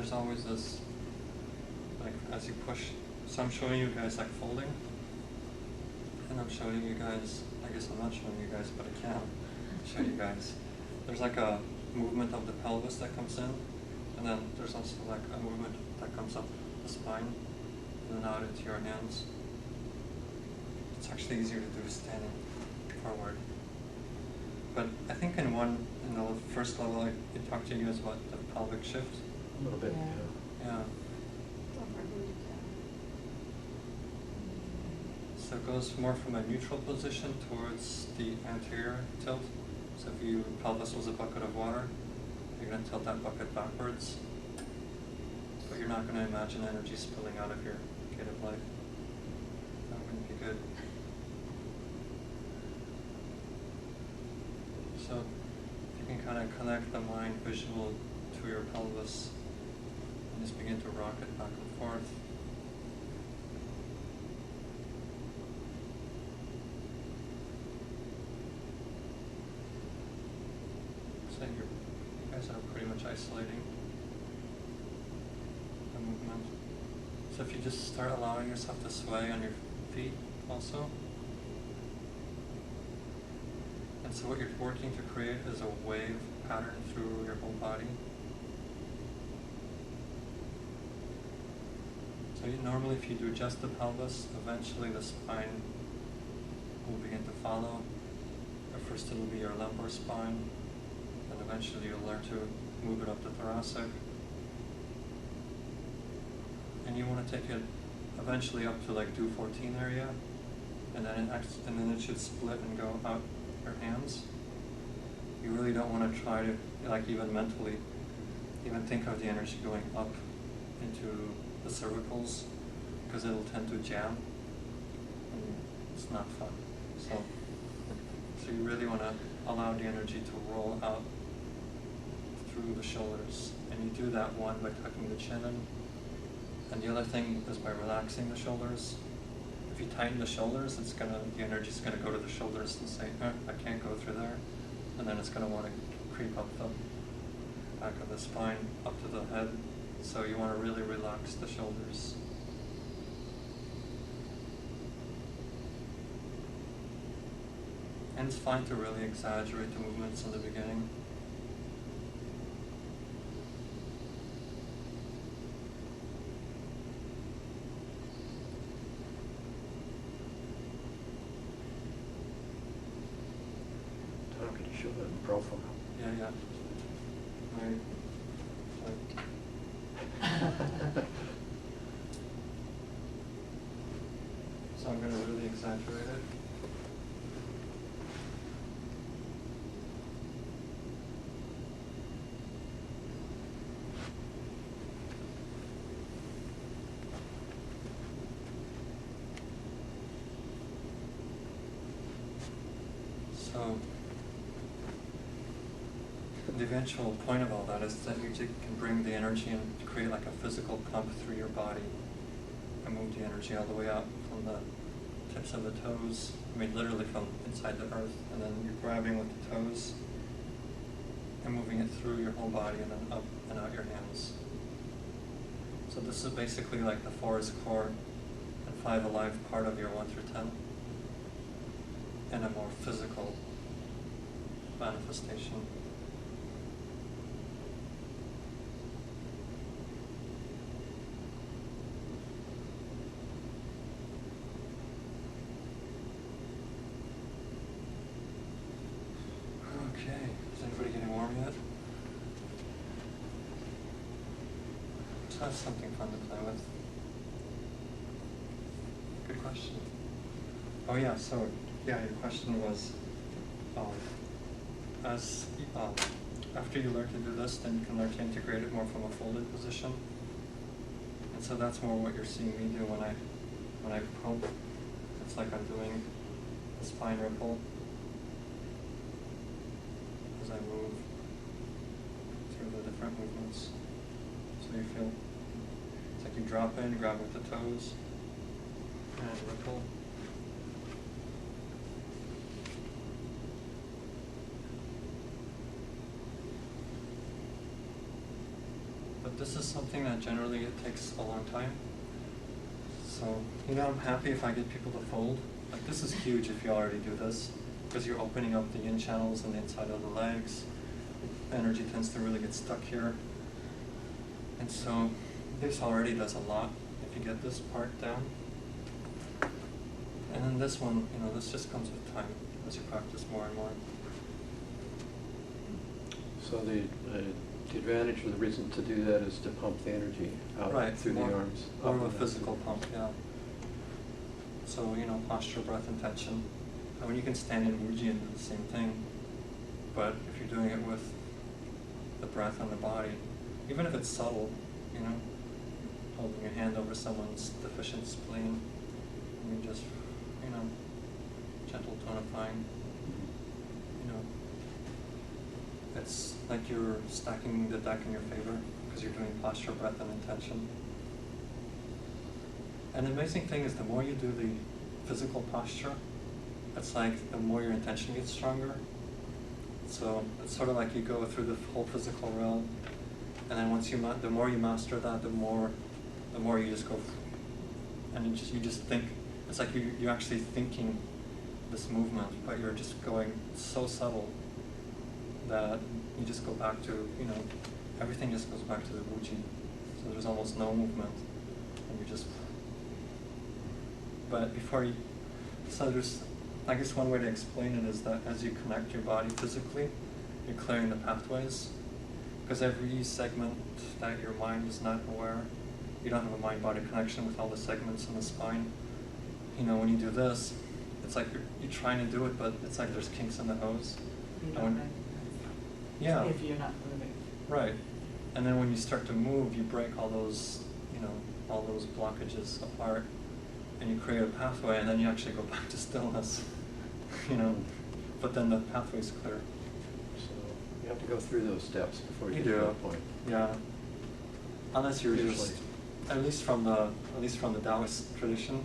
there's always this, like, as you push, so I'm showing you guys like folding, and I'm showing you guys, I guess I'm not showing you guys, but I can show you guys. There's like a movement of the pelvis that comes in, and then there's also like a movement that comes up the spine, and then out into your hands. It's actually easier to do standing forward. But I think in the first level, I talked to you guys about the pelvic shift. A little bit, Yeah. So it goes more from a neutral position towards the anterior tilt. So if your pelvis was a bucket of water, you're going to tilt that bucket backwards. But you're not going to imagine energy spilling out of your gate of life. That wouldn't be good. So you can kind of connect the mind visual to your pelvis and just begin to rock it back and forth. So you guys are pretty much isolating the movement. So if you just start allowing yourself to sway on your feet also. And so what you're working to create is a wave pattern through your whole body. So normally if you do just the pelvis, eventually the spine will begin to follow. At first it'll be your lumbar spine, and eventually you'll learn to move it up the thoracic. And you want to take it eventually up to like do 14 area, and then it should split and go out your hands. You really don't want to try to, like, even mentally, even think of the energy going up into the cervicals, because it'll tend to jam, and it's not fun. So you really want to allow the energy to roll out through the shoulders, and you do that one by tucking the chin in, and the other thing is by relaxing the shoulders. If you tighten the shoulders, the energy's gonna go to the shoulders and say, I can't go through there. And then it's gonna want to creep up the back of the spine, up to the head. So you want to really relax the shoulders. And it's fine to really exaggerate the movements in the beginning. Could you show that in profile? Yeah. Right. So I'm going to really exaggerate it. So the eventual point of all that is that you can bring the energy and create like a physical pump through your body and move the energy all the way up from the tips of the toes, literally from inside the earth, and then you're grabbing with the toes and moving it through your whole body and then up and out your hands. So this is basically like the forest core and 5 alive part of your 1 through 10 in a more physical manifestation. Okay, is anybody getting warm yet? So that's something fun to play with. Good question. Oh yeah, so your question was, after you learn to do this, then you can learn to integrate it more from a folded position. And so that's more what you're seeing me do when I pump. It's like I'm doing a spine ripple as I move through the different movements. So you feel, it's like you drop in, grab with the toes, and ripple. But But this is something that generally it takes a long time. So, you know, I'm happy if I get people to fold. Like, this is huge if you already do this, because you're opening up the yin channels on the inside of the legs. Energy tends to really get stuck here. And so, this already does a lot if you get this part down. And then this one, you know, this just comes with time as you practice more and more. So the advantage or the reason to do that is to pump the energy out Right, through more, the arms. More up of a and physical pump, yeah. So, you know, posture, breath, and tension. I mean, you can stand in Wuji and do the same thing, but if you're doing it with the breath and the body, even if it's subtle, you know, holding your hand over someone's deficient spleen, and you just, you know, gentle tonifying, you know, it's like you're stacking the deck in your favor because you're doing posture, breath, and intention. And the amazing thing is the more you do the physical posture, it's like the more your intention gets stronger. So it's sort of like you go through the whole physical realm, and then once the more you master that, the more you just go, and you just think. It's like you're actually thinking this movement, but you're just going so subtle that you just go back to, you know, everything just goes back to the Wuji. So there's almost no movement, and you just. But before you, so there's, I guess one way to explain it is that as you connect your body physically, you're clearing the pathways. Because every segment that your mind is not aware, you don't have a mind-body connection with all the segments in the spine. You know, when you do this, it's like you're trying to do it, but it's like there's kinks in the hose. You don't recognize. Yeah. If you're not moving. Right. And then when you start to move, you break all those, you know, all those blockages apart, and you create a pathway, and then you actually go back to stillness, you know, but then the pathway's clear. So you have to go through those steps before you You get to do. that point. Yeah. Unless you're Usually. just, at least from the Taoist tradition,